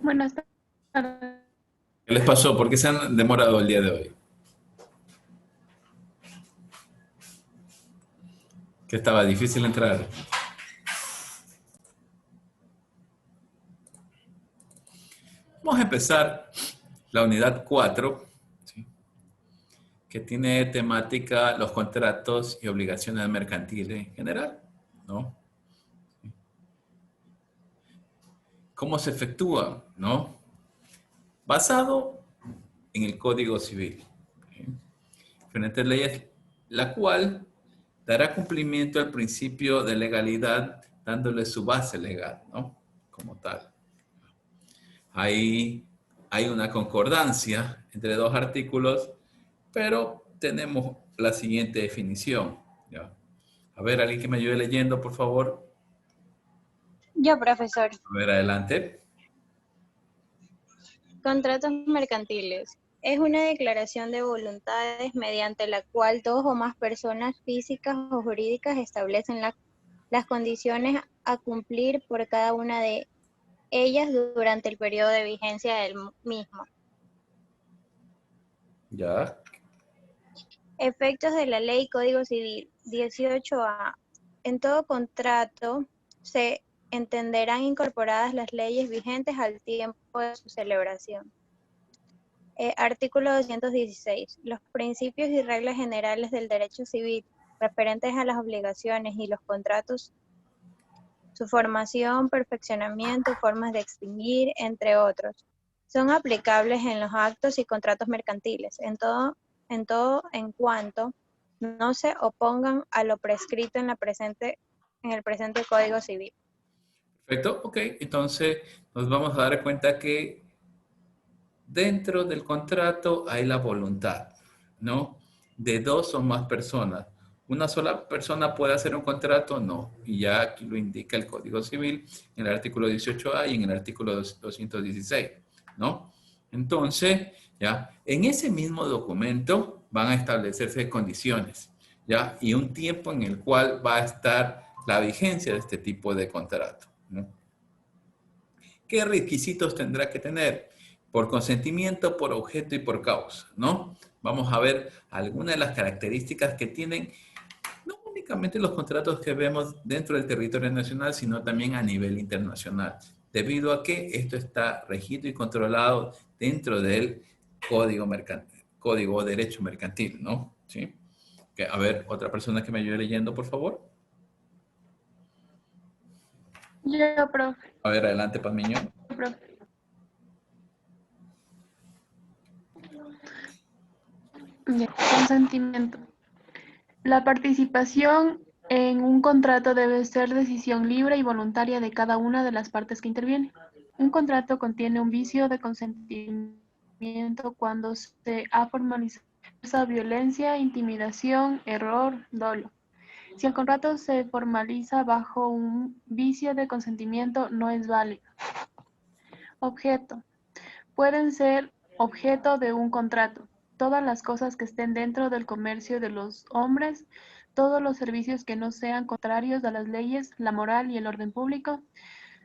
Buenas tardes. ¿Qué les pasó? ¿Por qué se han demorado el día de hoy? Que estaba difícil entrar. Vamos a empezar la unidad 4, ¿sí? Que tiene temática los contratos y obligaciones mercantiles en general, ¿no? ¿Cómo se efectúa? ¿No? Basado en el Código Civil. ¿Sí? Diferentes leyes, la cual dará cumplimiento al principio de legalidad dándole su base legal, ¿no? Como tal. Hay una concordancia entre dos artículos, pero tenemos la siguiente definición, ¿ya? A ver, alguien que me ayude leyendo, por favor. Yo, profesor. A ver, adelante. Contratos mercantiles. Es una declaración de voluntades mediante la cual dos o más personas físicas o jurídicas establecen las condiciones a cumplir por cada una de ellas durante el periodo de vigencia del mismo. Ya. Efectos de la Ley Código Civil 18A. En todo contrato se entenderán incorporadas las leyes vigentes al tiempo de su celebración. Artículo 216. Los principios y reglas generales del derecho civil referentes a las obligaciones y los contratos, su formación, perfeccionamiento, formas de extinguir, entre otros, son aplicables en los actos y contratos mercantiles, en cuanto no se opongan a lo prescrito en el presente Código Civil. Perfecto, ok. Entonces nos vamos a dar cuenta que dentro del contrato hay la voluntad, ¿no? De dos o más personas. ¿Una sola persona puede hacer un contrato? No. Y ya aquí lo indica el Código Civil en el artículo 18A y en el artículo 216, ¿no? Entonces, ya, en ese mismo documento van a establecerse condiciones, ¿ya? Y un tiempo en el cual va a estar la vigencia de este tipo de contrato, ¿no? ¿Qué requisitos tendrá que tener? Por consentimiento, por objeto y por causa, ¿no? Vamos a ver algunas de las características que tienen no únicamente los contratos que vemos dentro del territorio nacional, sino también a nivel internacional, debido a que esto está regido y controlado dentro del Código Mercantil, Código de Derecho Mercantil, ¿no? ¿Sí? A ver, otra persona que me ayude leyendo, por favor. Yo, profe. A ver, adelante, Pazmiño. Profe. Ya, consentimiento. La participación en un contrato debe ser decisión libre y voluntaria de cada una de las partes que intervienen. Un contrato contiene un vicio de consentimiento cuando se ha formalizado violencia, intimidación, error, dolo. Si el contrato se formaliza bajo un vicio de consentimiento, no es válido. Objeto. Pueden ser objeto de un contrato todas las cosas que estén dentro del comercio de los hombres, todos los servicios que no sean contrarios a las leyes, la moral y el orden público.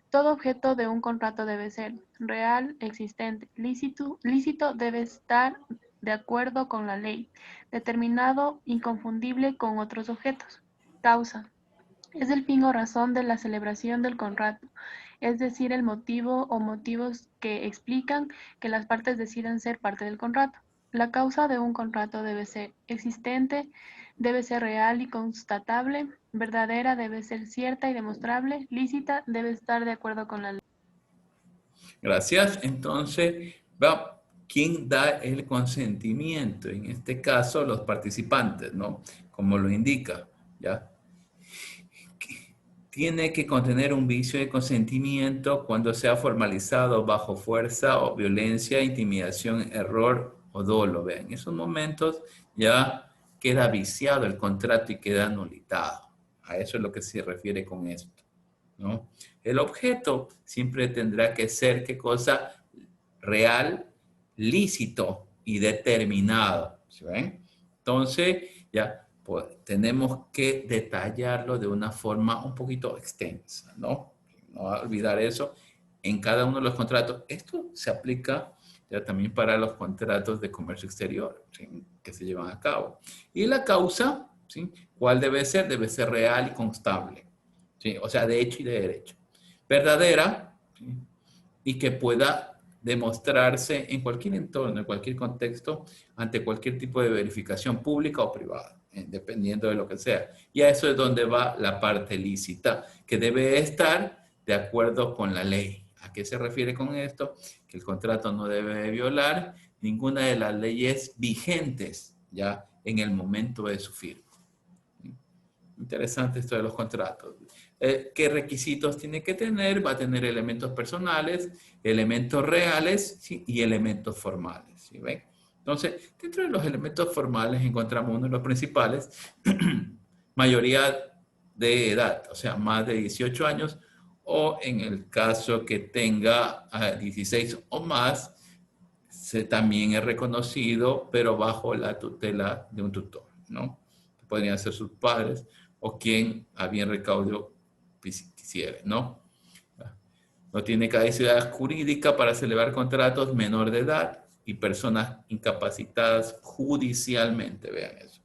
Todo objeto de un contrato debe ser real, existente, lícito debe estar de acuerdo con la ley, determinado, inconfundible con otros objetos. Causa. Es el fin o razón de la celebración del contrato, es decir, el motivo o motivos que explican que las partes decidan ser parte del contrato. La causa de un contrato debe ser existente, debe ser real y constatable, verdadera debe ser cierta y demostrable, lícita debe estar de acuerdo con la ley. Gracias. Entonces, ¿quién da el consentimiento? En este caso, los participantes, ¿no? Como lo indica, ¿ya? Tiene que contener un vicio de consentimiento cuando sea formalizado bajo fuerza o violencia, intimidación, error o dolo. Vean, en esos momentos ya queda viciado el contrato y queda nulitado. A eso es lo que se refiere con esto, ¿no? El objeto siempre tendrá que ser, ¿qué cosa? Real, lícito y determinado. ¿Sí ven? Entonces, ya pues, tenemos que detallarlo de una forma un poquito extensa, ¿no? No olvidar eso. en cada uno de los contratos. Esto se aplica ya también para los contratos de comercio exterior, ¿sí?, que se llevan a cabo. Y la causa, ¿sí?, ¿cuál debe ser? Debe ser real y constable, ¿sí? O sea, de hecho y de derecho. Verdadera, ¿sí?, y que pueda demostrarse en cualquier entorno, en cualquier contexto, ante cualquier tipo de verificación pública o privada, dependiendo de lo que sea. Y a eso es donde va la parte lícita, que debe estar de acuerdo con la ley. ¿A qué se refiere con esto? Que el contrato no debe violar ninguna de las leyes vigentes ya en el momento de su firma. Interesante esto de los contratos. ¿Qué requisitos tiene que tener? Va a tener elementos personales, elementos reales, ¿sí?, y elementos formales. ¿Sí ven? Entonces, dentro de los elementos formales encontramos uno de los principales, mayoría de edad, o sea, más de 18 años, o en el caso que tenga 16 o más, también es reconocido, pero bajo la tutela de un tutor, ¿no? Podrían ser sus padres o quien a bien recaudo quisiere, ¿no? No tiene caducidad jurídica para celebrar contratos menor de edad y personas incapacitadas judicialmente, vean eso.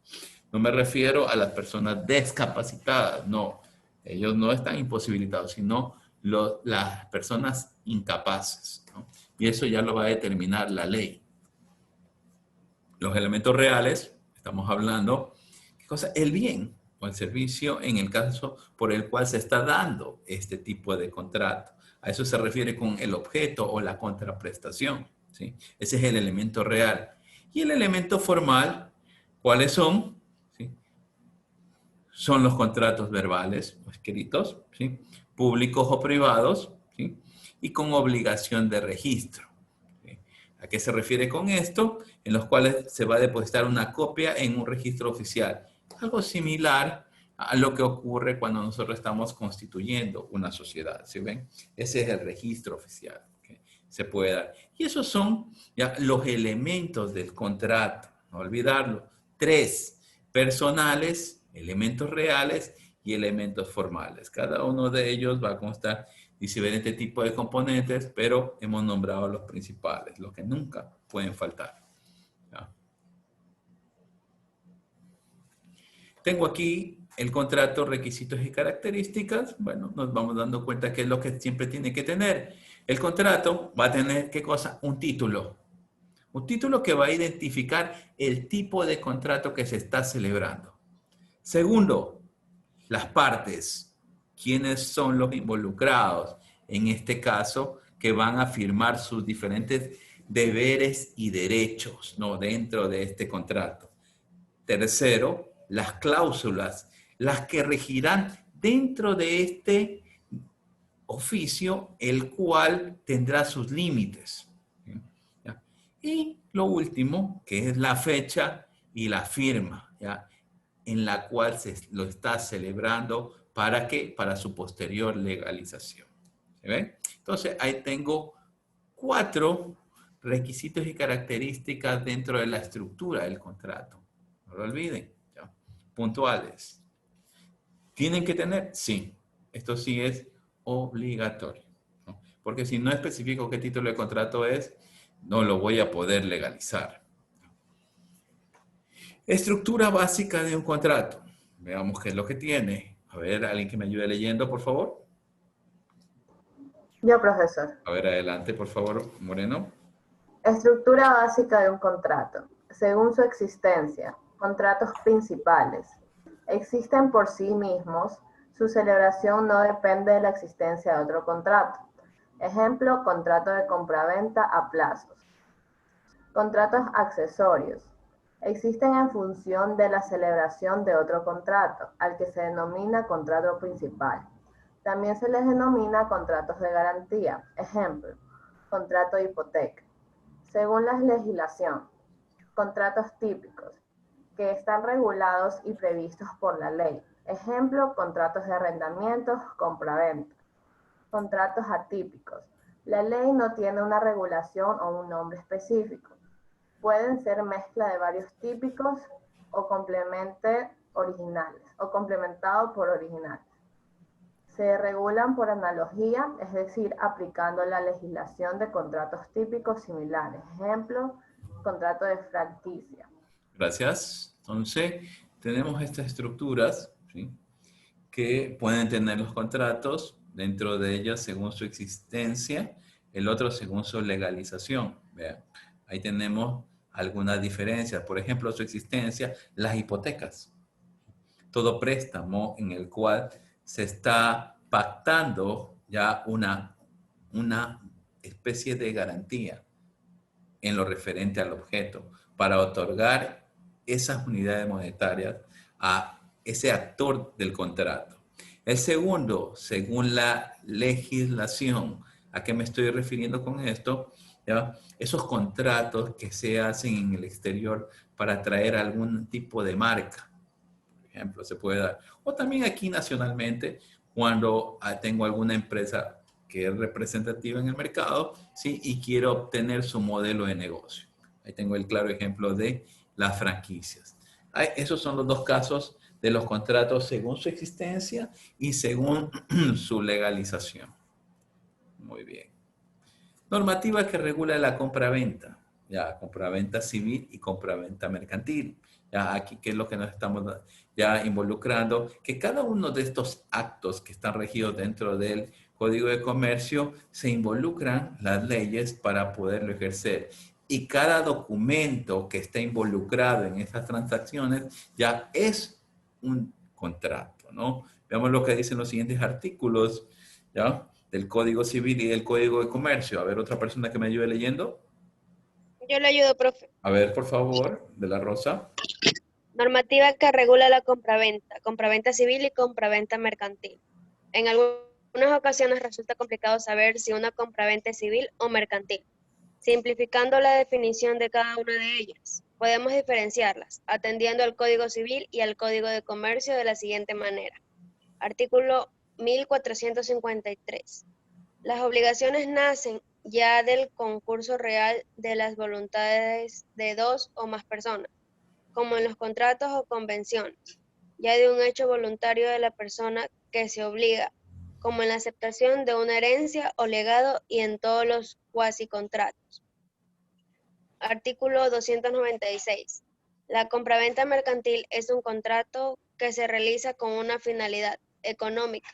No me refiero a las personas discapacitadas, no. Ellos no están imposibilitados, sino las personas incapaces, ¿no? Y eso ya lo va a determinar la ley. Los elementos reales, estamos hablando, ¿qué cosa? El bien o el servicio en el caso por el cual se está dando este tipo de contrato. A eso se refiere con el objeto o la contraprestación, ¿sí? Ese es el elemento real. Y el elemento formal, ¿cuáles son? ¿Sí? Son los contratos verbales o escritos, ¿sí?, públicos o privados, ¿sí?, y con obligación de registro. ¿Sí? ¿A qué se refiere con esto? En los cuales se va a depositar una copia en un registro oficial. Algo similar a lo que ocurre cuando nosotros estamos constituyendo una sociedad. ¿Sí ven? Ese es el registro oficial que se puede dar. Y esos son ya los elementos del contrato. No olvidarlo. 3, personales, elementos reales y elementos formales. Cada uno de ellos va a constar diferente tipo de componentes, pero hemos nombrado los principales, los que nunca pueden faltar. ¿Ya? Tengo aquí el contrato, requisitos y características. Bueno, nos vamos dando cuenta que es lo que siempre tiene que tener. El contrato va a tener, ¿qué cosa? Un título. Un título que va a identificar el tipo de contrato que se está celebrando. Segundo, las partes. ¿Quiénes son los involucrados? En este caso, que van a firmar sus diferentes deberes y derechos, ¿no?, dentro de este contrato. Tercero, las cláusulas, las que regirán dentro de este oficio, el cual tendrá sus límites. ¿Ya? Y lo último, que es la fecha y la firma, ¿ya?, en la cual se lo está celebrando. ¿Para qué? Para su posterior legalización. ¿Se ven? Entonces, ahí tengo 4 requisitos y características dentro de la estructura del contrato. No lo olviden. ¿Ya? Puntuales. ¿Tienen que tener? Sí. Esto sí es obligatorio, ¿no? Porque si no especifico qué título de contrato es, no lo voy a poder legalizar. Estructura básica de un contrato. Veamos qué es lo que tiene. A ver, alguien que me ayude leyendo, por favor. Yo, profesor. A ver, adelante, por favor, Moreno. Estructura básica de un contrato. Según su existencia, contratos principales. Existen por sí mismos, su celebración no depende de la existencia de otro contrato. Ejemplo, contrato de compraventa a plazos. Contratos accesorios. Existen en función de la celebración de otro contrato, al que se denomina contrato principal. También se les denomina contratos de garantía. Ejemplo, contrato de hipoteca. Según la legislación, contratos típicos, que están regulados y previstos por la ley. Ejemplo, contratos de arrendamientos, compraventa. Contratos atípicos. La ley no tiene una regulación o un nombre específico. Pueden ser mezcla de varios típicos o complementados por originales. Se regulan por analogía, es decir, aplicando la legislación de contratos típicos similares. Ejemplo, contrato de franquicia. Gracias. Entonces, tenemos estas estructuras, ¿sí?, que pueden tener los contratos, dentro de ellas según su existencia, el otro según su legalización. Vean, ahí tenemos algunas diferencias. Por ejemplo, su existencia, las hipotecas. Todo préstamo en el cual se está pactando ya una especie de garantía en lo referente al objeto para otorgar esas unidades monetarias a ese actor del contrato. El segundo, según la legislación. ¿A qué me estoy refiriendo con esto? ¿Ya? Esos contratos que se hacen en el exterior para traer algún tipo de marca, por ejemplo, se puede dar. O también aquí nacionalmente, cuando tengo alguna empresa que es representativa en el mercado, ¿sí?, y quiero obtener su modelo de negocio. Ahí tengo el claro ejemplo de las franquicias. Esos son los dos casos de los contratos según su existencia y según su legalización. Muy bien. Normativa que regula la compraventa. Ya, compraventa civil y compraventa mercantil. Ya, aquí, ¿qué es lo que nos estamos ya involucrando? Que cada uno de estos actos que están regidos dentro del Código de Comercio, se involucran las leyes para poderlo ejercer. Y cada documento que está involucrado en estas transacciones ya es un contrato, ¿no? Veamos lo que dicen los siguientes artículos, ¿ya?, del Código Civil y del Código de Comercio. A ver, otra persona que me ayude leyendo. Yo le ayudo, profe. A ver, por favor, de la Rosa. Normativa que regula la compraventa, compraventa civil y compraventa mercantil. En algunas ocasiones resulta complicado saber si una compraventa es civil o mercantil. Simplificando la definición de cada una de ellas, podemos diferenciarlas, atendiendo al Código Civil y al Código de Comercio de la siguiente manera. Artículo 1453. Las obligaciones nacen ya del concurso real de las voluntades de dos o más personas, como en los contratos o convenciones, ya de un hecho voluntario de la persona que se obliga, como en la aceptación de una herencia o legado y en todos los cuasicontratos. Artículo 296. La compraventa mercantil es un contrato que se realiza con una finalidad económica,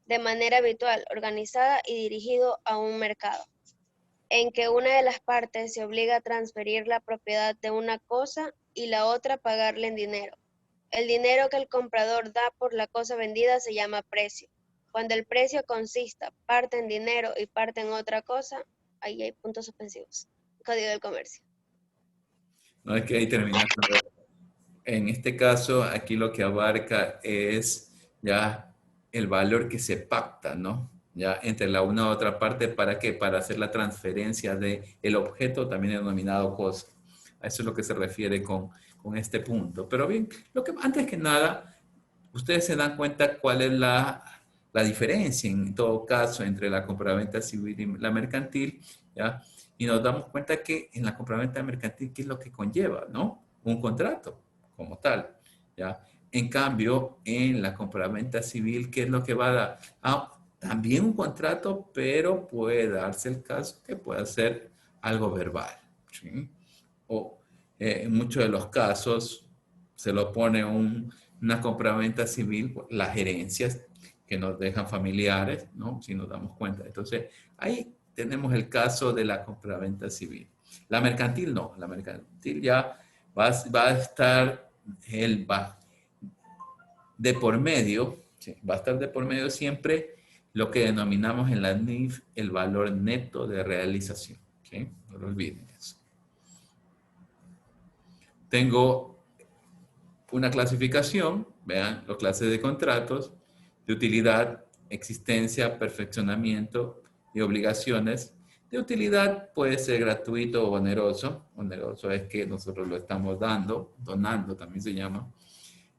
de manera habitual, organizada y dirigido a un mercado, en que una de las partes se obliga a transferir la propiedad de una cosa y la otra pagarle en dinero. El dinero que el comprador da por la cosa vendida se llama precio. Cuando el precio consista parte en dinero y parte en otra cosa, ahí hay puntos suspensivos. Código del Comercio. No, es que ahí termina. En este caso, aquí lo que abarca es ya el valor que se pacta, ¿no? Ya entre la una u otra parte, ¿para qué? Para hacer la transferencia del objeto, también denominado cosa. A eso es lo que se refiere con este punto. Pero bien, antes que nada, ustedes se dan cuenta cuál es la diferencia en todo caso entre la compraventa civil y la mercantil, ¿ya? Y nos damos cuenta que en la compraventa mercantil, ¿qué es lo que conlleva, no? Un contrato como tal, ¿ya? En cambio, en la compraventa civil, ¿qué es lo que va a dar? También un contrato, pero puede darse el caso que pueda ser algo verbal, ¿sí? O en muchos de los casos se lo pone una compraventa civil, las herencias que nos dejan familiares, ¿no? Si nos damos cuenta. Entonces, ahí tenemos el caso de la compraventa civil. La mercantil no, la mercantil ya va a estar de por medio, ¿sí?, va a estar de por medio siempre lo que denominamos en la NIF el valor neto de realización, ¿sí? No lo olviden eso. Tengo una clasificación, vean, las clases de contratos, de utilidad, existencia, perfeccionamiento y obligaciones. De utilidad puede ser gratuito o oneroso. Oneroso es que nosotros lo estamos donando también se llama.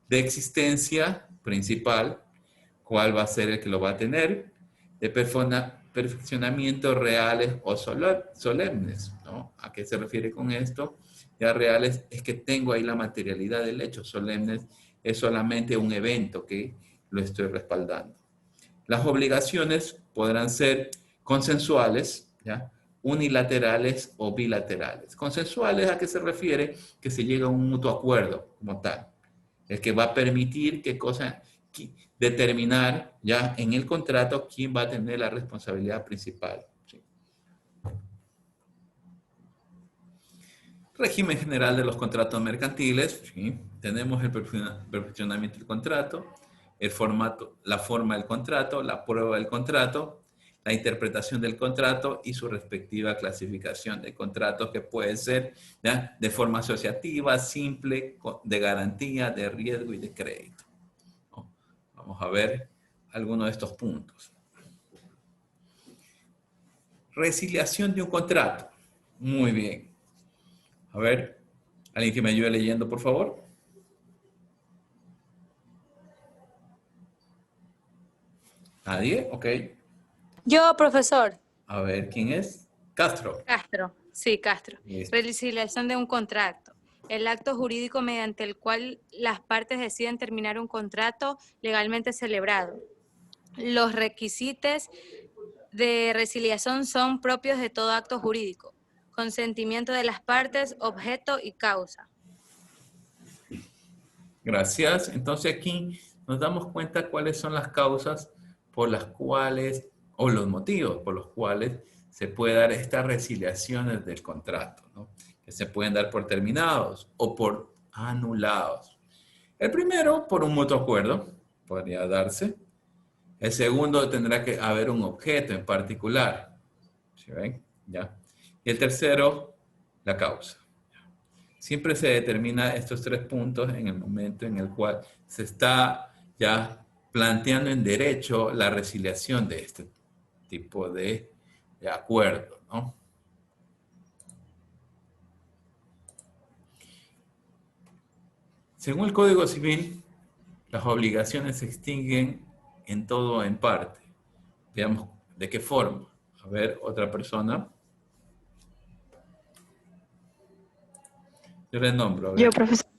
De existencia principal, ¿cuál va a ser el que lo va a tener? De perfeccionamiento reales o solemnes, ¿no? ¿A qué se refiere con esto? Ya reales es que tengo ahí la materialidad del hecho. Solemnes es solamente un evento que lo estoy respaldando. Las obligaciones podrán ser consensuales, ¿ya? Unilaterales o bilaterales. Consensuales, ¿a qué se refiere? Que se llega a un mutuo acuerdo como tal. El que va a permitir determinar ya en el contrato quién va a tener la responsabilidad principal. ¿Sí? Régimen general de los contratos mercantiles. ¿Sí? Tenemos el perfeccionamiento del contrato, el formato, la forma del contrato, la prueba del contrato, la interpretación del contrato y su respectiva clasificación de contratos que puede ser, ¿ya?, de forma asociativa, simple, de garantía, de riesgo y de crédito. ¿No? Vamos a ver algunos de estos puntos. Resiliación de un contrato. Muy bien. A ver, ¿alguien que me ayude leyendo, por favor? ¿Nadie? Ok. Yo, profesor. A ver, ¿quién es? Castro. Castro. Sí, Castro. Listo. Resiliación de un contrato. El acto jurídico mediante el cual las partes deciden terminar un contrato legalmente celebrado. Los requisitos de resiliación son propios de todo acto jurídico. Consentimiento de las partes, objeto y causa. Gracias. Entonces aquí nos damos cuenta cuáles son las causas por las cuales, o los motivos por los cuales se puede dar estas resiliaciones del contrato, ¿no? Que se pueden dar por terminados o por anulados. El primero, por un mutuo acuerdo, podría darse. El segundo, tendrá que haber un objeto en particular. ¿Sí ven? ¿Ya? Y el tercero, la causa. Siempre se determina estos 3 puntos en el momento en el cual se está ya planteando en derecho la resiliación de este tipo de acuerdo, ¿no? Según el Código Civil, las obligaciones se extinguen en todo o en parte. Veamos de qué forma. A ver, otra persona. Yo les nombro. A ver. Yo, profesor.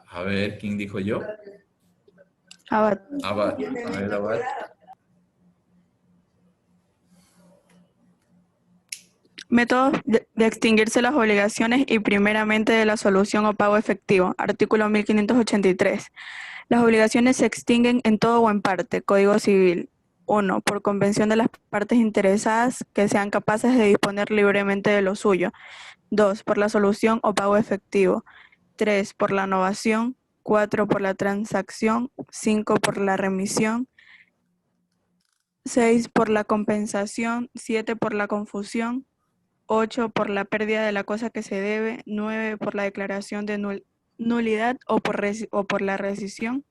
A ver, ¿quién dijo yo? Abad. Abad. A ver, Abad. Métodos de extinguirse las obligaciones y primeramente de la solución o pago efectivo. Artículo 1583. Las obligaciones se extinguen en todo o en parte. Código Civil. 1. Por convención de las partes interesadas que sean capaces de disponer libremente de lo suyo. 2. Por la solución o pago efectivo. 3. Por la novación. 4. Por la transacción. 5. Por la remisión. 6. Por la compensación. 7. Por la confusión. 8 por la pérdida de la cosa que se debe, 9 por la declaración de nulidad o por la rescisión,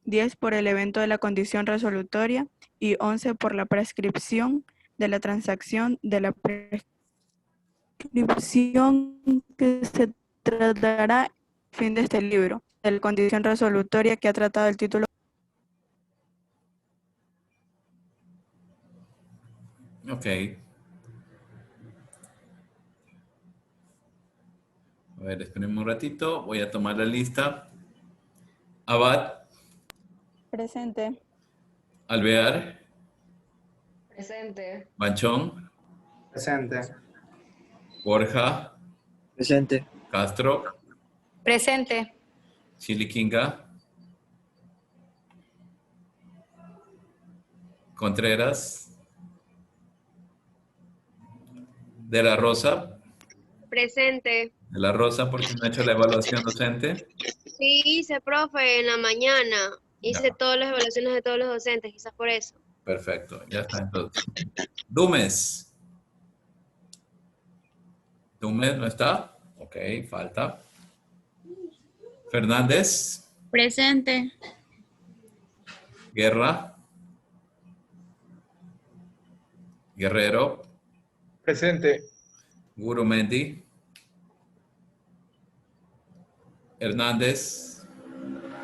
10 por el evento de la condición resolutoria y 11 por la prescripción de la transacción de la prescripción que se tratará fin de este libro, de la condición resolutoria que ha tratado el título. Ok. A ver, espérenme un ratito. Voy a tomar la lista. Abad. Presente. Alvear. Presente. Banchón. Presente. Borja. Presente. Castro. Presente. Chiliquinga. Contreras. De la Rosa. Presente. De la Rosa, porque no ha hecho la evaluación docente. Sí, hice, profe, en la mañana. Hice Ya. todas las evaluaciones de todos los docentes, quizás por eso. Perfecto, ya está entonces. Dumes. Dumes no está. Ok, falta. Fernández. Presente. Guerra. Guerrero. Presente. Gurumendi. Hernández.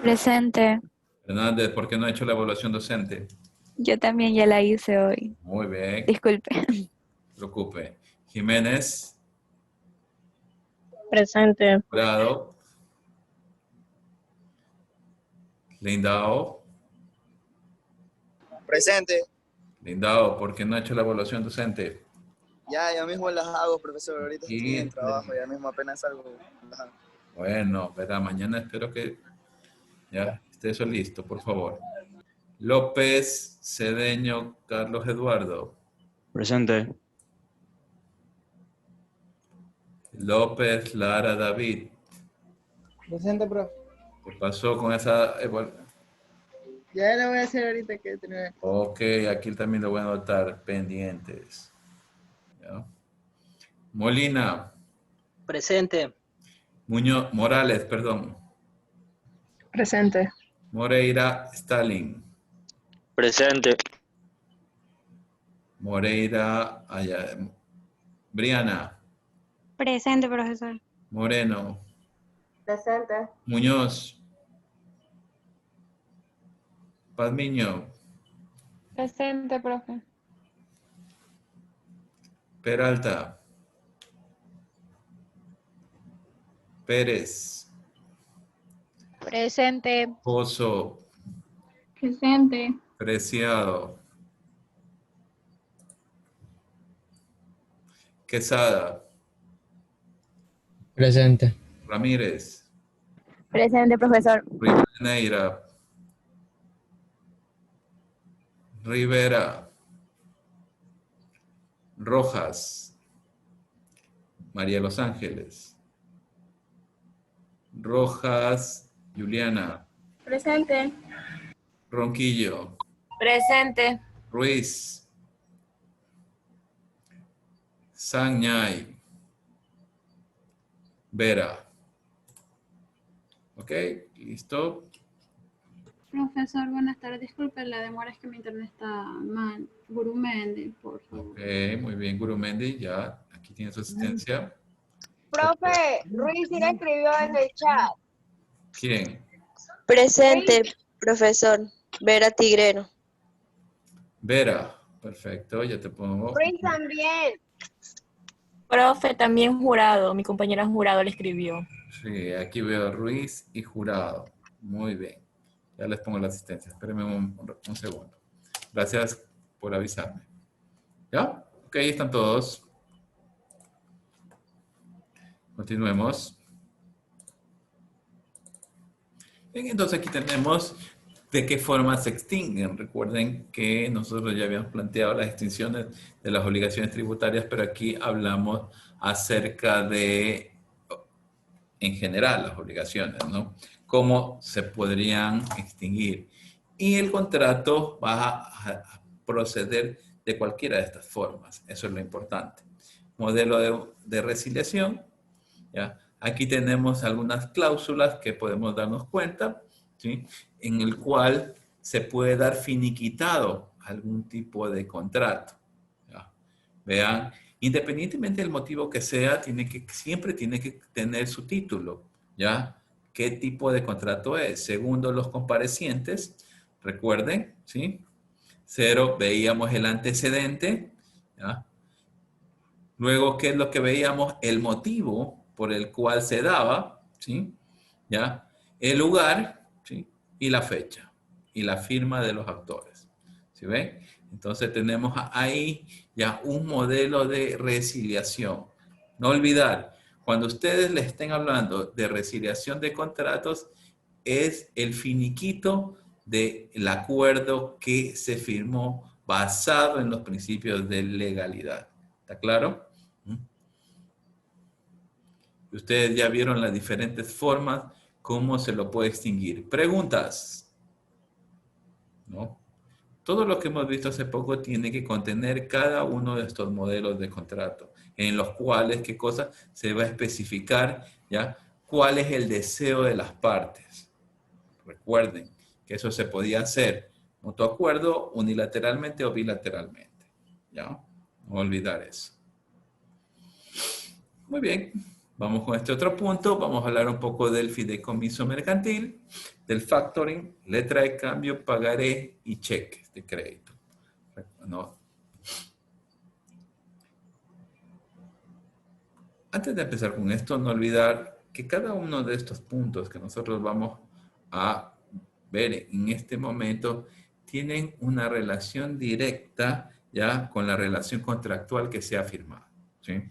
Presente. Hernández, ¿por qué no ha hecho la evaluación docente? Yo también ya la hice hoy. Muy bien, Disculpe. no se preocupe. Jiménez. Presente. Prado. Lindao. Presente. Lindao, ¿por qué no ha hecho la evaluación docente? Ya mismo las hago, profesor. Ahorita estoy en Y, trabajo, ya mismo apenas salgo. Ajá. bueno, verá, mañana espero que ya esté eso listo, por favor. López Cedeño Carlos Eduardo. Presente. López Lara David. Presente, profe. ¿Qué pasó con esa? Ya lo voy a hacer ahorita que termine. Ok, aquí también lo voy a anotar pendientes. ¿Ya? Molina. Presente. Muñoz, Morales, perdón. Presente. Moreira Stalin. Presente. Moreira Briana. Presente, profesor. Moreno. Presente. Muñoz. Pazmiño. Presente, profe. Peralta. Pérez. Presente. Pozo. Presente. Preciado. Quesada. Presente. Ramírez. Presente, profesor. Rivadeneira. Rivera. Rojas. María Los Ángeles. Rojas. Juliana. Presente. Ronquillo. Presente. Ruiz. Sañay. Vera. Ok, listo. Profesor, buenas tardes. Disculpe, la demora es que mi internet está mal. Gurumendi, por favor. Ok, muy bien, Gurumendi, ya, aquí tiene su asistencia. Profe, Ruiz sí le escribió en el chat. ¿Quién? Presente, profesor. Vera Tigrero. Vera, perfecto, ya te pongo. Ruiz también. Profe, también Jurado. Mi compañera Jurado le escribió. Sí, aquí veo Ruiz y Jurado. Muy bien. Ya les pongo la asistencia. Espérenme un segundo. Gracias por avisarme. ¿Ya? Ok, están todos. Continuemos. Bien, entonces aquí tenemos de qué forma se extinguen. Recuerden que nosotros ya habíamos planteado las extinciones de las obligaciones tributarias, pero aquí hablamos acerca de, en general, las obligaciones, ¿no? Cómo se podrían extinguir. Y el contrato va a proceder de cualquiera de estas formas. Eso es lo importante. Modelo de resiliación. ¿Ya? Aquí tenemos algunas cláusulas que podemos darnos cuenta, ¿sí? En el cual se puede dar finiquitado algún tipo de contrato. ¿Ya? Vean, independientemente del motivo que sea, siempre tiene que tener su título. ¿Ya? ¿Qué tipo de contrato es? Según los comparecientes, recuerden, ¿sí? 0, veíamos el antecedente. ¿Ya? Luego, ¿qué es lo que veíamos? El motivo por el cual se daba, ¿sí? ¿Ya? El lugar, ¿sí? Y la fecha. Y la firma de los actores. ¿Sí ven? Entonces tenemos ahí ya un modelo de resiliación. No olvidar, cuando ustedes le estén hablando de resiliación de contratos, es el finiquito del acuerdo que se firmó basado en los principios de legalidad. ¿Está claro? Ustedes ya vieron las diferentes formas cómo se lo puede extinguir. ¿Preguntas? ¿No? Todo lo que hemos visto hace poco tiene que contener cada uno de estos modelos de contrato, en los cuales, ¿qué cosa? Se va a especificar, ¿ya? ¿Cuál es el deseo de las partes? Recuerden que eso se podía hacer mutuo acuerdo, unilateralmente o bilateralmente, ¿ya? No olvidar eso. Muy bien. Vamos con este otro punto. Vamos a hablar un poco del fideicomiso mercantil, del factoring, letra de cambio, pagaré y cheques de crédito. ¿No? Antes de empezar con esto, no olvidar que cada uno de estos puntos que nosotros vamos a ver en este momento tienen una relación directa ya con la relación contractual que se ha firmado, ¿sí?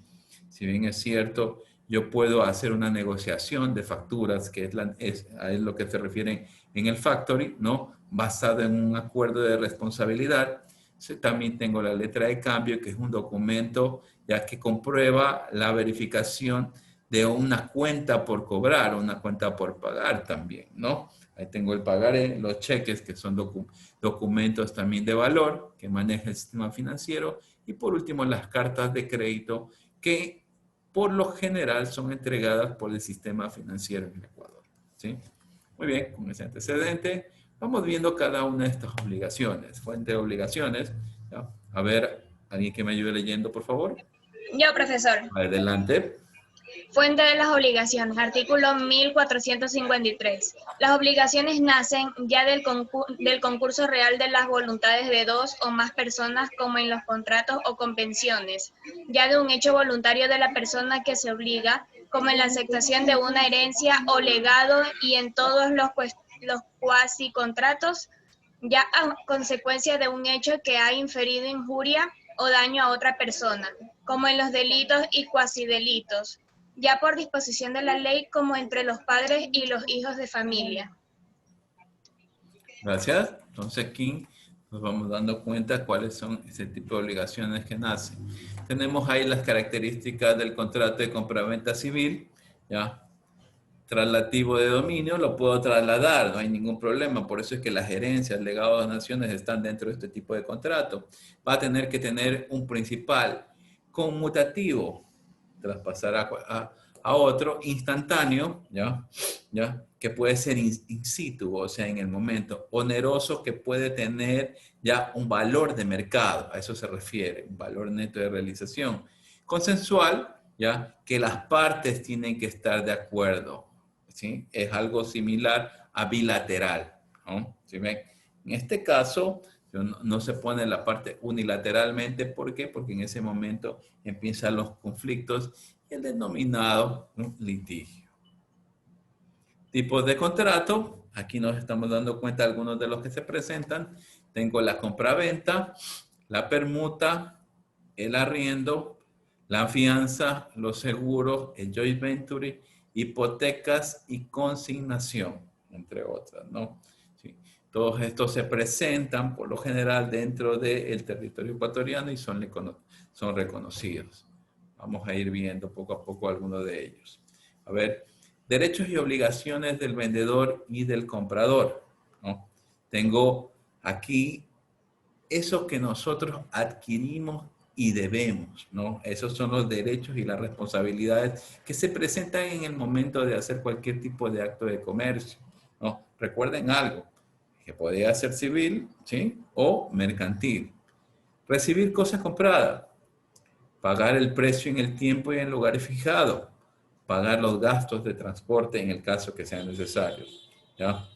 Si bien es cierto, yo puedo hacer una negociación de facturas, que es lo que se refiere en el factoring, ¿no? Basada en un acuerdo de responsabilidad. También tengo la letra de cambio, que es un documento ya que comprueba la verificación de una cuenta por cobrar, una cuenta por pagar también, ¿no? Ahí tengo el pagaré, los cheques, que son documentos también de valor que maneja el sistema financiero. Y por último, las cartas de crédito, que por lo general son entregadas por el sistema financiero en Ecuador, ¿sí? Muy bien, con ese antecedente, vamos viendo cada una de estas obligaciones. Fuente de obligaciones. ¿Ya? A ver, alguien que me ayude leyendo, por favor. Yo, profesor. Adelante. Fuente de las obligaciones, artículo 1453. Las obligaciones nacen ya del concurso real de las voluntades de dos o más personas, como en los contratos o convenciones, ya de un hecho voluntario de la persona que se obliga, como en la aceptación de una herencia o legado, y en todos los cuasi contratos, ya a consecuencia de un hecho que ha inferido injuria o daño a otra persona, como en los delitos y cuasidelitos, ya por disposición de la ley, como entre los padres y los hijos de familia. Gracias. Entonces aquí nos vamos dando cuenta cuáles son ese tipo de obligaciones que nacen. Tenemos ahí las características del contrato de compraventa civil, ¿ya? Traslativo de dominio, lo puedo trasladar, no hay ningún problema. Por eso es que las herencias, legados, donaciones están dentro de este tipo de contrato. Va a tener que tener un principal conmutativo, traspasar a otro, instantáneo, ¿ya? Que puede ser in situ, o sea, en el momento. Oneroso, que puede tener ya un valor de mercado, a eso se refiere, un valor neto de realización. Consensual, ¿ya? Que las partes tienen que estar de acuerdo, ¿sí? Es algo similar a bilateral, ¿no? ¿Sí ven? En este caso, no se pone la parte unilateralmente. ¿Por qué? Porque en ese momento empiezan los conflictos y el denominado litigio. Tipos de contrato. Aquí nos estamos dando cuenta de algunos de los que se presentan. Tengo la compraventa, la permuta, el arriendo, la fianza, los seguros, el joint venture, hipotecas y consignación, entre otras, ¿no? Sí. Todos estos se presentan por lo general dentro del territorio ecuatoriano y son reconocidos. Vamos a ir viendo poco a poco algunos de ellos. A ver, derechos y obligaciones del vendedor y del comprador, ¿no? Tengo aquí eso que nosotros adquirimos y debemos, ¿no? Esos son los derechos y las responsabilidades que se presentan en el momento de hacer cualquier tipo de acto de comercio, ¿no? Recuerden algo, que podría ser civil, ¿sí? O mercantil. Recibir cosas compradas. Pagar el precio en el tiempo y en lugares fijados. Pagar los gastos de transporte en el caso que sean necesarios, ¿ya?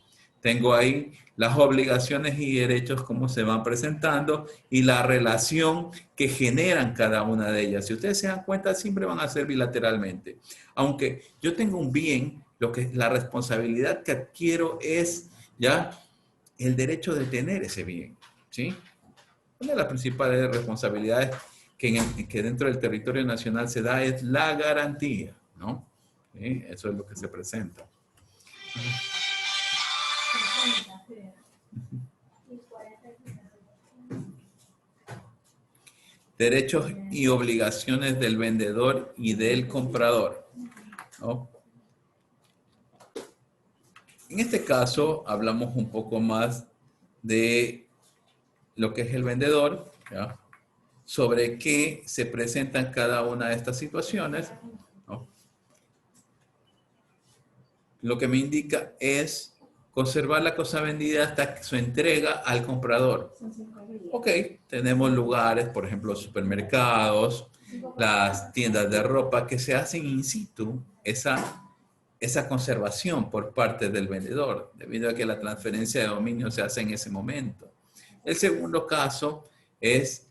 Tengo ahí las obligaciones y derechos como se van presentando y la relación que generan cada una de ellas. Si ustedes se dan cuenta, siempre van a ser bilateralmente. Aunque yo tengo un bien, la responsabilidad que adquiero es ya el derecho de tener ese bien, ¿sí? Una de las principales responsabilidades que dentro del territorio nacional se da es la garantía, ¿no? ¿Sí? Eso es lo que se presenta. Derechos y obligaciones del vendedor y del comprador, ¿no? En este caso, hablamos un poco más de lo que es el vendedor, ¿ya? Sobre qué se presentan cada una de estas situaciones, ¿no? Lo que me indica es conservar la cosa vendida hasta su entrega al comprador. Ok, tenemos lugares, por ejemplo, supermercados, las tiendas de ropa, que se hacen in situ esa conservación por parte del vendedor, debido a que la transferencia de dominio se hace en ese momento. El segundo caso es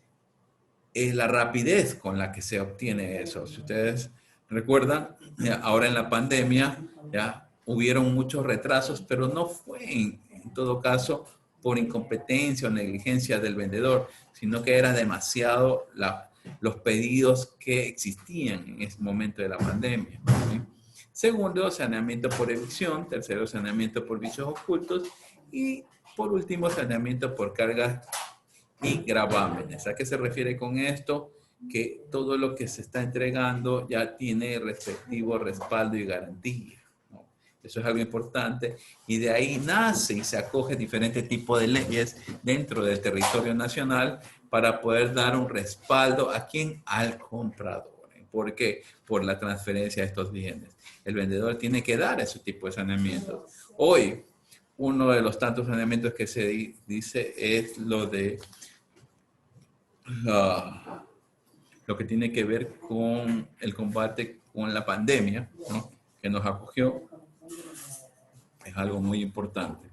la rapidez con la que se obtiene eso. Si ustedes recuerdan, ahora en la pandemia ya hubieron muchos retrasos, pero no fue en todo caso por incompetencia o negligencia del vendedor, sino que era demasiado los pedidos que existían en ese momento de la pandemia. ¿Sí? Segundo, saneamiento por evicción. Tercero, saneamiento por vicios ocultos. Y por último, saneamiento por cargas y gravámenes. ¿A qué se refiere con esto? Que todo lo que se está entregando ya tiene respectivo respaldo y garantía, ¿no? Eso es algo importante y de ahí nace y se acoge diferentes tipos de leyes dentro del territorio nacional para poder dar un respaldo a quién, al comprador. ¿Por qué? Por la transferencia de estos bienes. El vendedor tiene que dar ese tipo de saneamiento. Hoy, uno de los tantos saneamientos que se dice es lo de lo que tiene que ver con el combate con la pandemia, ¿no? Que nos acogió. Es algo muy importante.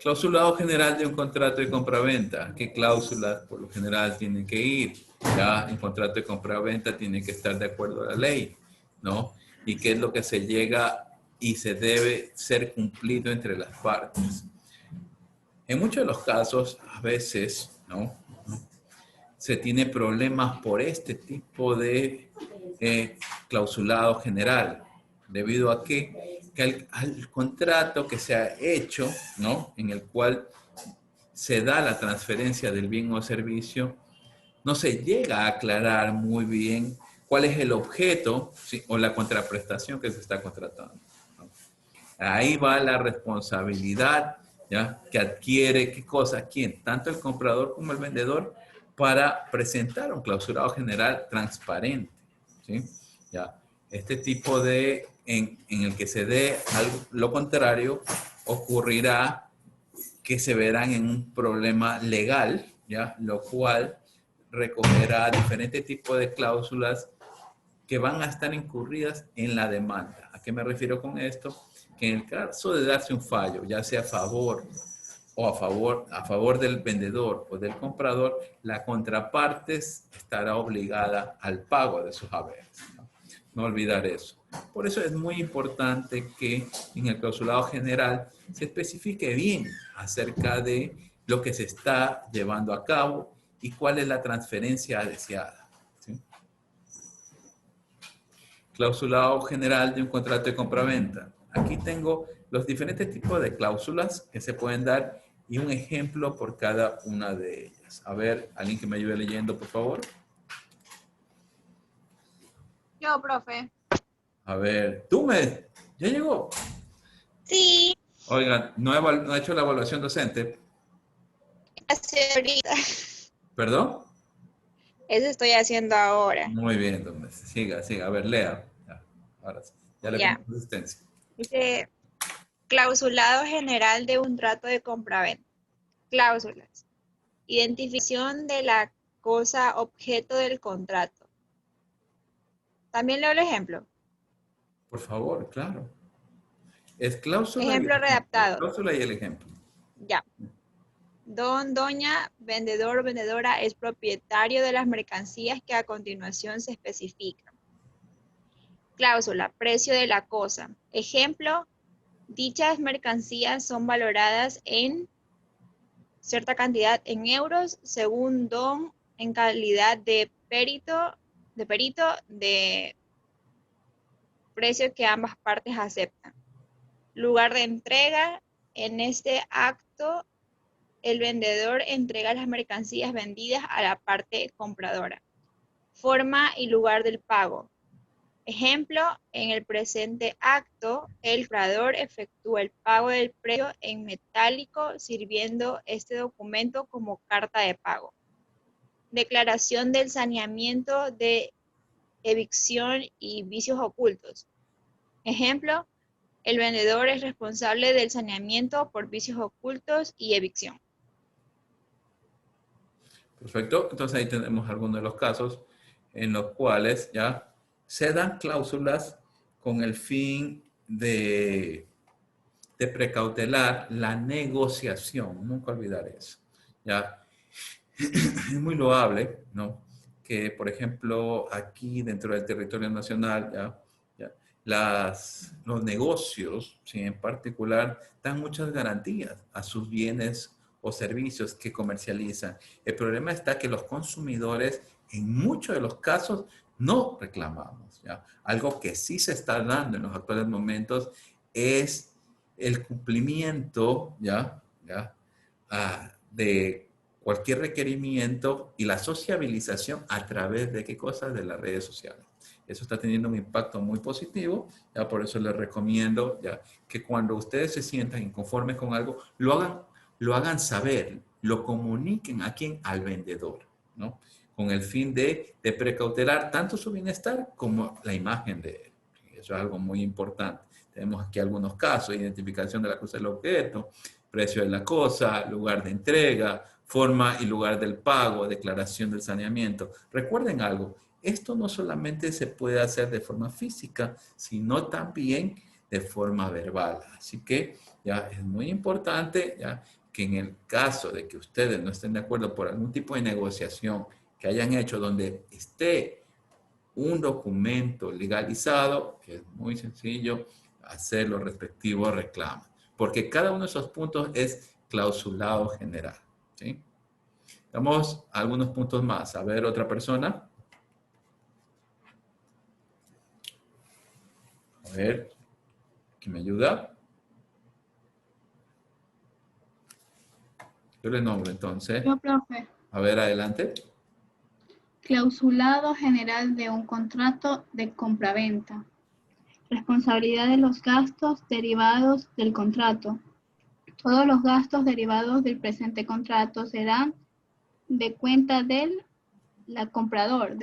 Clausulado general de un contrato de compraventa. ¿Qué cláusulas por lo general tienen que ir? Ya en contrato de compraventa tiene que estar de acuerdo a la ley, ¿no? Y qué es lo que se llega y se debe ser cumplido entre las partes. En muchos de los casos, a veces, ¿no? Se tiene problemas por este tipo de clausulado general, debido a que al contrato que se ha hecho, ¿no? En el cual se da la transferencia del bien o servicio, no se llega a aclarar muy bien cuál es el objeto, ¿sí? O la contraprestación que se está contratando, ¿no? Ahí va la responsabilidad, ¿ya? Que adquiere, ¿qué cosa? ¿Quién? Tanto el comprador como el vendedor para presentar un clausurado general transparente, ¿sí? ¿Ya? Este tipo de, en el que se dé lo contrario, ocurrirá que se verán en un problema legal, ¿ya? Lo cual recogerá diferentes tipos de cláusulas que van a estar incurridas en la demanda. ¿A qué me refiero con esto? Que en el caso de darse un fallo, ya sea a favor o a favor del vendedor o del comprador, la contraparte estará obligada al pago de sus haberes, ¿no? No olvidar eso. Por eso es muy importante que en el clausulado general se especifique bien acerca de lo que se está llevando a cabo y cuál es la transferencia deseada, ¿sí? Clausulado general de un contrato de compraventa. Aquí tengo los diferentes tipos de cláusulas que se pueden dar y un ejemplo por cada una de ellas. A ver, alguien que me ayude leyendo, por favor. Yo, profe. A ver, ¿ya llegó? Sí. Oigan, no ha hecho la evaluación docente. Ahorita. ¿Perdón? Eso estoy haciendo ahora. Muy bien, don Messi. Siga. A ver, lea. Ya, ahora sí. Ya le pongo asistencia. Dice, clausulado general de un trato de compraventa. Cláusulas. Identificación de la cosa objeto del contrato. También leo el ejemplo. Por favor, claro. Es cláusula. Ejemplo redactado. Cláusula y el ejemplo. Ya. Don, doña, vendedor o vendedora es propietario de las mercancías que a continuación se especifican. Cláusula, precio de la cosa. Ejemplo, dichas mercancías son valoradas en cierta cantidad en euros, según don, en calidad de perito, de precio que ambas partes aceptan. Lugar de entrega, en este acto, el vendedor entrega las mercancías vendidas a la parte compradora. Forma y lugar del pago. Ejemplo, en el presente acto, el comprador efectúa el pago del precio en metálico, sirviendo este documento como carta de pago. Declaración del saneamiento de evicción y vicios ocultos. Ejemplo, el vendedor es responsable del saneamiento por vicios ocultos y evicción. Perfecto. Entonces ahí tenemos algunos de los casos en los cuales ya se dan cláusulas con el fin de precautelar la negociación. Nunca olvidar eso. ¿Ya? Es muy loable, ¿no? Que, por ejemplo, aquí dentro del territorio nacional, los negocios, ¿sí? En particular, dan muchas garantías a sus bienes o servicios que comercializan. El problema está que los consumidores, en muchos de los casos, no reclamamos, ¿ya? Algo que sí se está dando en los actuales momentos es el cumplimiento, de cualquier requerimiento y la sociabilización a través de qué cosas, de las redes sociales. Eso está teniendo un impacto muy positivo, ya por eso les recomiendo ya que cuando ustedes se sientan inconformes con algo, lo hagan saber, lo comuniquen a quién, al vendedor, ¿no? Con el fin de precautelar tanto su bienestar como la imagen de él. Eso es algo muy importante. Tenemos aquí algunos casos: identificación de la cosa del objeto, precio de la cosa, lugar de entrega, forma y lugar del pago, declaración del saneamiento. Recuerden algo, esto no solamente se puede hacer de forma física, sino también de forma verbal. Así que ya es muy importante ya, que en el caso de que ustedes no estén de acuerdo por algún tipo de negociación que hayan hecho donde esté un documento legalizado, que es muy sencillo hacer los respectivos reclamos, porque cada uno de esos puntos es clausulado general, ¿sí? Damos algunos puntos más. A ver, otra persona. A ver, ¿quién me ayuda? Yo le nombro entonces. Yo, profe. A ver, adelante. Clausulado general de un contrato de compraventa. Responsabilidad de los gastos derivados del contrato. Todos los gastos derivados del presente contrato serán de cuenta del comprador.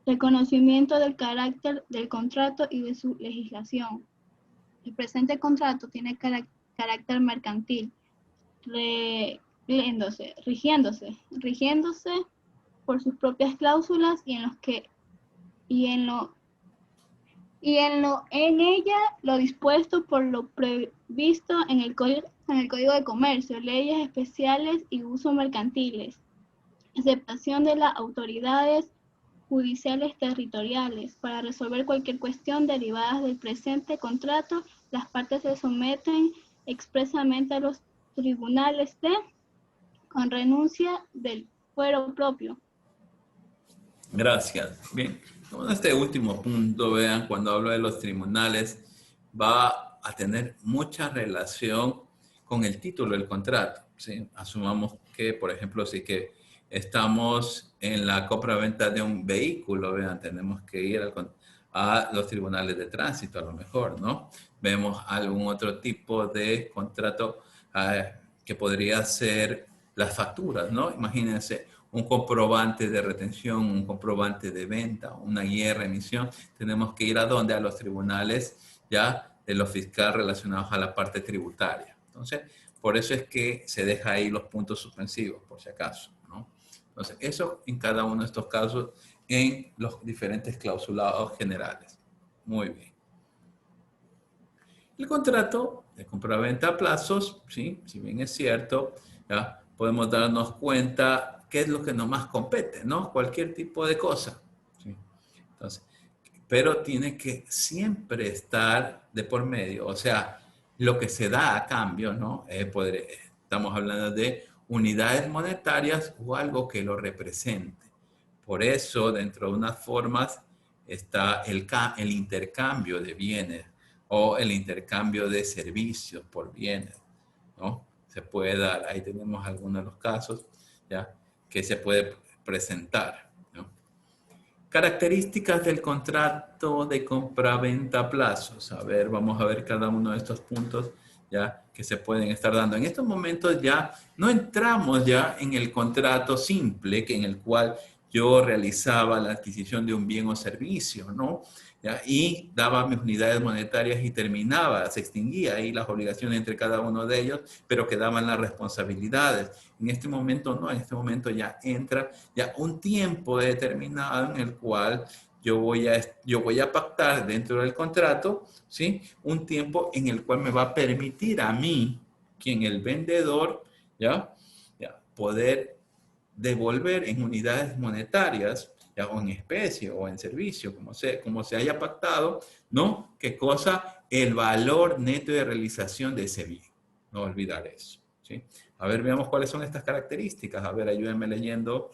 Reconocimiento del carácter del contrato y de su legislación. El presente contrato tiene carácter mercantil, rigiéndose por sus propias cláusulas y en ella lo dispuesto por lo previsto en el Código de Comercio, leyes especiales y usos mercantiles, aceptación de las autoridades judiciales territoriales. Para resolver cualquier cuestión derivada del presente contrato, las partes se someten expresamente a los tribunales con renuncia del fuero propio. Gracias. Bien, con este último punto, vean, cuando hablo de los tribunales, va a tener mucha relación con el título del contrato, ¿sí? Asumamos que, por ejemplo, si que estamos en la compraventa de un vehículo, vean, tenemos que ir a los tribunales de tránsito, a lo mejor, ¿no? Vemos algún otro tipo de contrato que podría ser las facturas, ¿no? Imagínense un comprobante de retención, un comprobante de venta, una guía de remisión. Tenemos que ir a ¿dónde? A los tribunales ya de lo fiscal relacionados a la parte tributaria. Entonces, por eso es que se deja ahí los puntos suspensivos, por si acaso, ¿no? Entonces, eso en cada uno de estos casos en los diferentes clausulados generales. Muy bien. El contrato de compraventa a plazos, ¿sí? Si bien es cierto, ya podemos darnos cuenta qué es lo que nomás compete, ¿no? Cualquier tipo de cosa, ¿sí? Entonces, pero tiene que siempre estar de por medio, o sea, lo que se da a cambio, ¿no? Estamos hablando de unidades monetarias o algo que lo represente. Por eso, dentro de unas formas está el intercambio de bienes o el intercambio de servicios por bienes, ¿no? Se puede dar, ahí tenemos algunos de los casos, ¿ya? Que se puede presentar, ¿no? Características del contrato de compraventa a plazos. A ver, vamos a ver cada uno de estos puntos ya que se pueden estar dando. En estos momentos ya no entramos ya en el contrato simple, que en el cual yo realizaba la adquisición de un bien o servicio, ¿no? ¿Ya? Y daba mis unidades monetarias y terminaba, se extinguía ahí las obligaciones entre cada uno de ellos, pero quedaban las responsabilidades. En este momento no, en este momento ya entra ya un tiempo determinado en el cual yo voy a pactar dentro del contrato, ¿sí? Un tiempo en el cual me va a permitir a mí, quien el vendedor, ¿ya? Poder devolver en unidades monetarias, ya, o en especie o en servicio, como se haya pactado, ¿no? ¿Qué cosa? El valor neto de realización de ese bien. No olvidar eso, ¿sí? A ver, veamos cuáles son estas características. A ver, ayúdenme leyendo.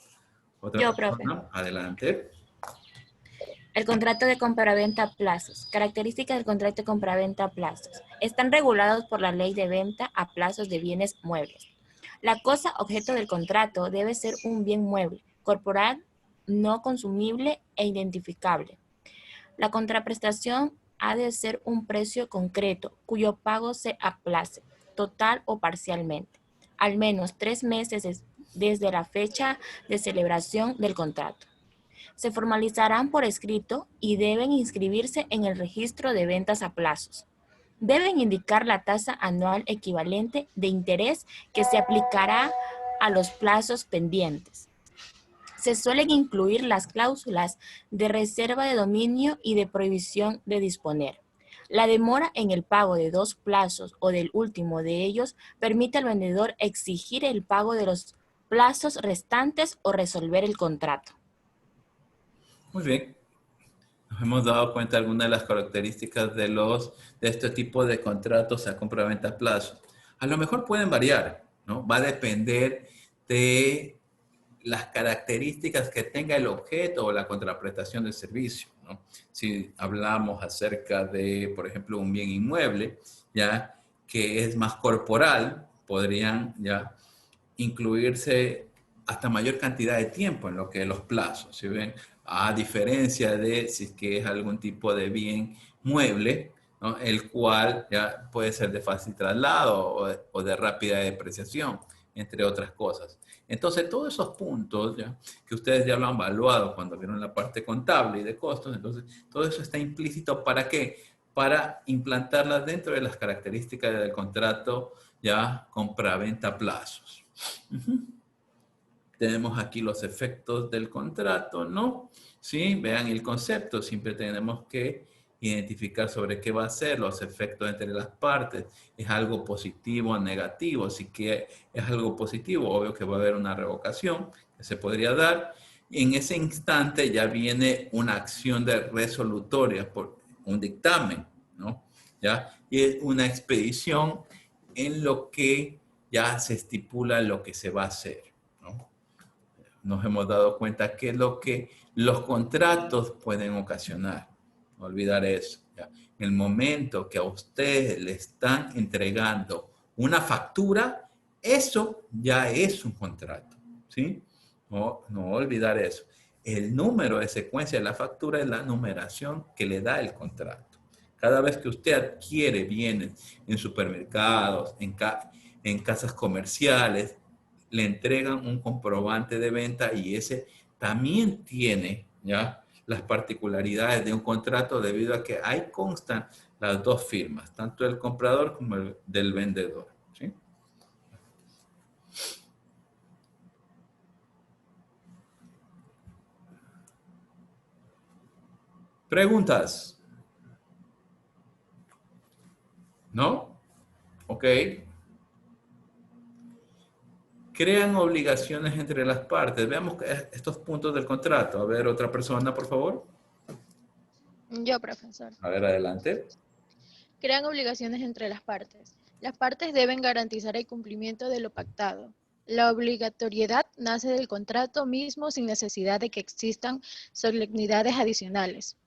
Otra Yo, persona. profe. Adelante. El contrato de compraventa a plazos. Características del contrato de compraventa a plazos. Están regulados por la ley de venta a plazos de bienes muebles. La cosa objeto del contrato debe ser un bien mueble, corporal, no consumible e identificable. La contraprestación ha de ser un precio concreto cuyo pago se aplace, total o parcialmente, al menos 3 meses desde la fecha de celebración del contrato. Se formalizarán por escrito y deben inscribirse en el registro de ventas a plazos. Deben indicar la tasa anual equivalente de interés que se aplicará a los plazos pendientes. Se suelen incluir las cláusulas de reserva de dominio y de prohibición de disponer. La demora en el pago de 2 plazos o del último de ellos permite al vendedor exigir el pago de los plazos restantes o resolver el contrato. Muy bien. Nos hemos dado cuenta de algunas de las características de este tipo de contratos a compraventa a plazo. A lo mejor pueden variar, ¿no? Va a depender de las características que tenga el objeto o la contraprestación del servicio, ¿no? Si hablamos acerca de, por ejemplo, un bien inmueble, ya que es más corporal, podrían ya incluirse hasta mayor cantidad de tiempo en lo que es los plazos, ¿sí ven? A diferencia de si es que es algún tipo de bien mueble, ¿no? El cual ya puede ser de fácil traslado o de rápida depreciación, entre otras cosas. Entonces, todos esos puntos ya, que ustedes ya lo han evaluado cuando vieron la parte contable y de costos, entonces, todo eso está implícito ¿para qué? Para implantarlas dentro de las características del contrato ya compraventa a plazos. Tenemos aquí los efectos del contrato, ¿no? Sí, vean el concepto, siempre tenemos que identificar sobre qué va a ser los efectos entre las partes. ¿Es algo positivo o negativo? Si que es algo positivo, obvio que va a haber una revocación que se podría dar. En ese instante ya viene una acción de resolutoria por un dictamen, ¿no? ¿Ya? Y es una expedición en lo que ya se estipula lo que se va a hacer, ¿no? Nos hemos dado cuenta que es lo que los contratos pueden ocasionar. No olvidar eso. ¿Ya? En el momento que a ustedes le están entregando una factura, eso ya es un contrato, ¿sí? No olvidar eso. El número de secuencia de la factura es la numeración que le da el contrato. Cada vez que usted adquiere bienes en supermercados, en casas comerciales, le entregan un comprobante de venta y ese también tiene ya las particularidades de un contrato debido a que ahí constan las dos firmas, tanto del comprador como el del vendedor, ¿sí? ¿Preguntas? ¿No? Ok. Crean obligaciones entre las partes. Veamos estos puntos del contrato. A ver, otra persona, por favor. Yo, profesor. A ver, adelante. Crean obligaciones entre las partes. Las partes deben garantizar el cumplimiento de lo pactado. La obligatoriedad nace del contrato mismo sin necesidad de que existan solemnidades adicionales.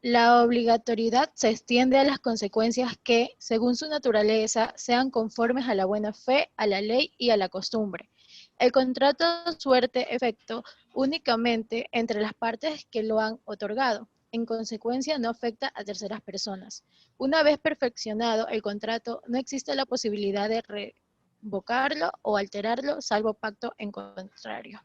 La obligatoriedad se extiende a las consecuencias que, según su naturaleza, sean conformes a la buena fe, a la ley y a la costumbre. El contrato suerte efecto únicamente entre las partes que lo han otorgado. En consecuencia, no afecta a terceras personas. Una vez perfeccionado el contrato, no existe la posibilidad de revocarlo o alterarlo, salvo pacto en contrario.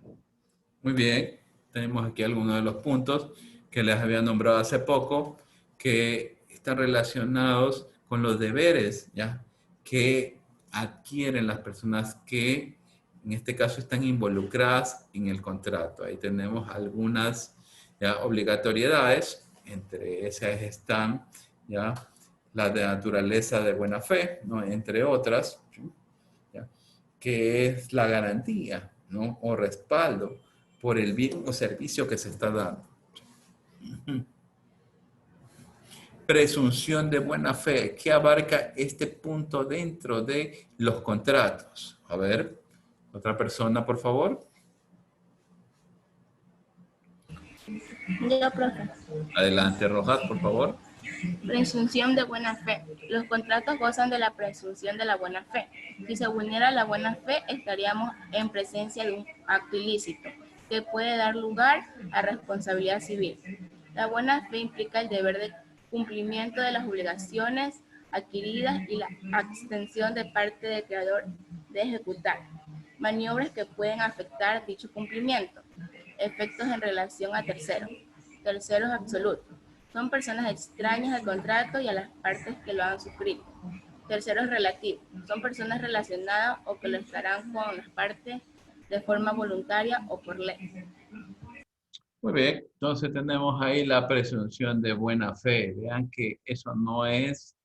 Muy bien. Tenemos aquí algunos de los puntos que les había nombrado hace poco, que están relacionados con los deberes, ¿ya? Que adquieren las personas que, en este caso, están involucradas en el contrato. Ahí tenemos algunas ¿ya? Obligatoriedades, entre esas están ¿ya? Las de naturaleza de buena fe, ¿no? Entre otras, ¿sí? ¿Ya? Que es la garantía, ¿no? O respaldo por el bien o servicio que se está dando. Presunción de buena fe. ¿Qué abarca este punto dentro de los contratos? A ver, otra persona, por favor. Yo, profe. Adelante, Rojas, por favor. Presunción de buena fe. Los contratos gozan de la presunción de la buena fe. Si se vulnera la buena fe, estaríamos en presencia de un acto ilícito que puede dar lugar a responsabilidad civil. La buena fe implica el deber de cumplimiento de las obligaciones adquiridas y la abstención de parte del creador de ejecutar maniobras que pueden afectar dicho cumplimiento. Efectos en relación a terceros. Terceros absolutos. Son personas extrañas al contrato y a las partes que lo han suscrito. Terceros relativos. Son personas relacionadas o que lo estarán con las partes de forma voluntaria o por ley. Muy bien, entonces tenemos ahí la presunción de buena fe. Vean que eso no es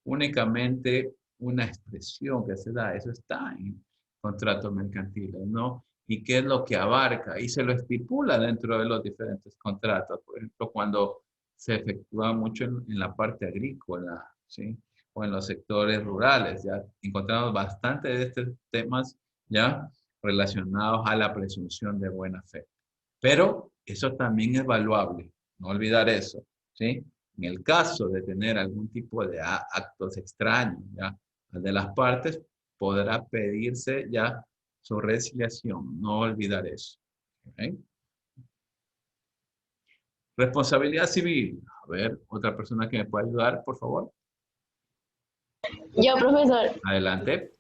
únicamente una expresión que se da, eso está en contratos mercantiles, ¿no? ¿Y qué es lo que abarca? Y se lo estipula dentro de los diferentes contratos. Por ejemplo, cuando se efectúa mucho en la parte agrícola, ¿sí? O en los sectores rurales, ya encontramos bastante de estos temas ya relacionados a la presunción de buena fe. Pero eso también es evaluable, no olvidar eso, ¿sí? En el caso de tener algún tipo de actos extraños, ¿ya? De las partes, podrá pedirse ya su resiliación, no olvidar eso. ¿Okay? Responsabilidad civil. A ver, otra persona que me pueda ayudar, por favor. Yo, profesor. Adelante.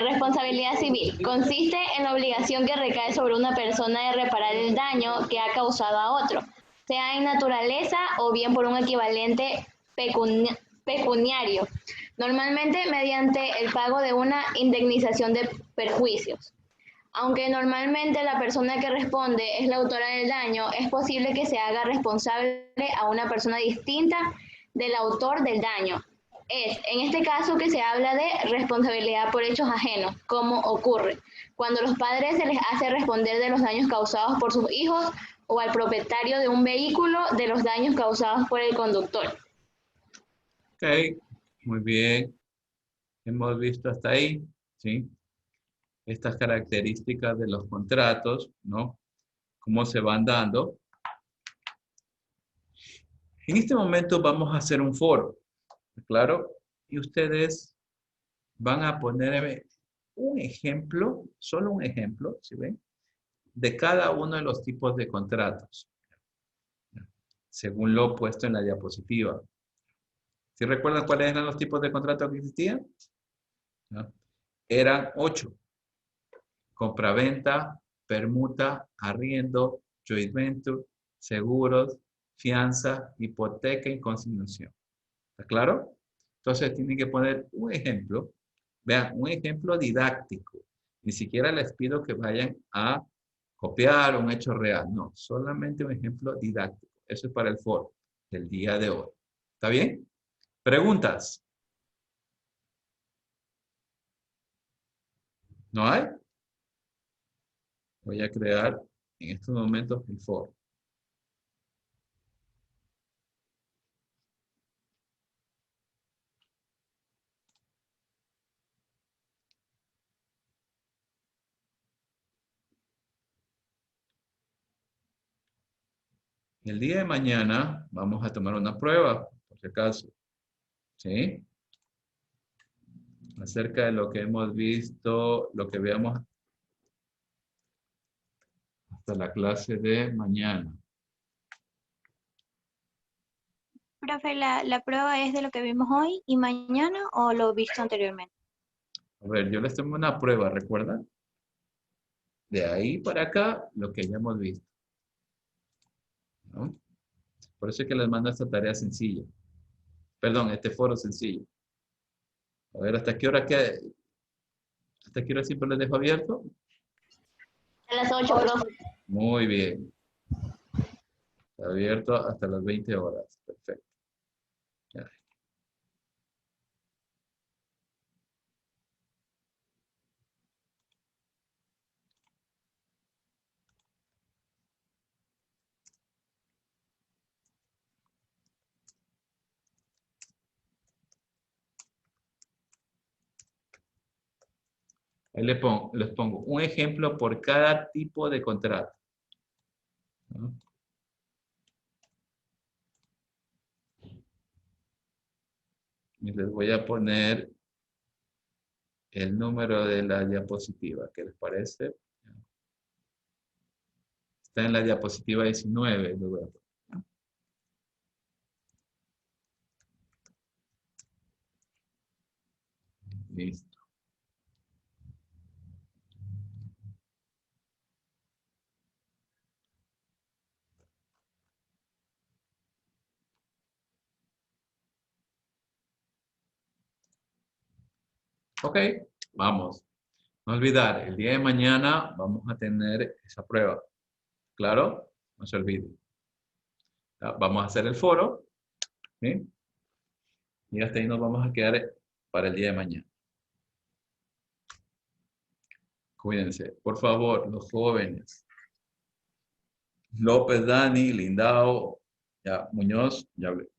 Responsabilidad civil. Consiste en la obligación que recae sobre una persona de reparar el daño que ha causado a otro, sea en naturaleza o bien por un equivalente pecuniario, normalmente mediante el pago de una indemnización de perjuicios. Aunque normalmente la persona que responde es la autora del daño, es posible que se haga responsable a una persona distinta del autor del daño. Es en este caso que se habla de responsabilidad por hechos ajenos, como ocurre cuando a los padres se les hace responder de los daños causados por sus hijos o al propietario de un vehículo de los daños causados por el conductor. Ok, muy bien. Hemos visto hasta ahí, ¿sí? Estas características de los contratos, ¿no? Cómo se van dando. En este momento vamos a hacer un foro, ¿claro? Y ustedes van a ponerme un ejemplo, solo un ejemplo, ¿sí ven? De cada uno de los tipos de contratos, según lo puesto en la diapositiva. ¿Sí recuerdan cuáles eran los tipos de contratos que existían? ¿No? Eran 8. Compraventa, permuta, arriendo, joint venture, seguros, fianza, hipoteca y consignación. ¿Está claro? Entonces tienen que poner un ejemplo. Vean, un ejemplo didáctico. Ni siquiera les pido que vayan a copiar un hecho real. No, solamente un ejemplo didáctico. Eso es para el foro del día de hoy. ¿Está bien? ¿Preguntas? ¿No hay? Voy a crear en estos momentos el foro. El día de mañana vamos a tomar una prueba, por si acaso. ¿Sí? Acerca de lo que hemos visto, lo que veamos hasta la clase de mañana. Profe, ¿la prueba es de lo que vimos hoy y mañana o lo visto anteriormente? A ver, yo les tomé una prueba, ¿recuerdan? De ahí para acá, lo que ya hemos visto. ¿No? Por eso es que les mando esta tarea sencilla. Perdón, este foro sencillo. A ver, ¿hasta qué hora siempre les dejo abierto? A las 8, profe. Muy bien. Está abierto hasta las 20 horas. Perfecto. Ya. Ahí les pongo un ejemplo por cada tipo de contrato. ¿No? Y les voy a poner el número de la diapositiva. ¿Qué les parece? Está en la diapositiva 19. Lo voy a poner. Listo. Ok, vamos. No olvidar, el día de mañana vamos a tener esa prueba. ¿Claro? No se olvide. Ya, vamos a hacer el foro. ¿Sí? Y hasta ahí nos vamos a quedar para el día de mañana. Cuídense. Por favor, los jóvenes. López, Dani, Lindao, ya, Muñoz, ya hablé.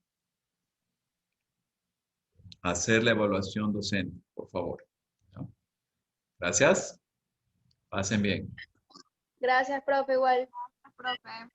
Hacer la evaluación docente, por favor. ¿No? Gracias. Pasen bien. Gracias, profe, igual. Profe.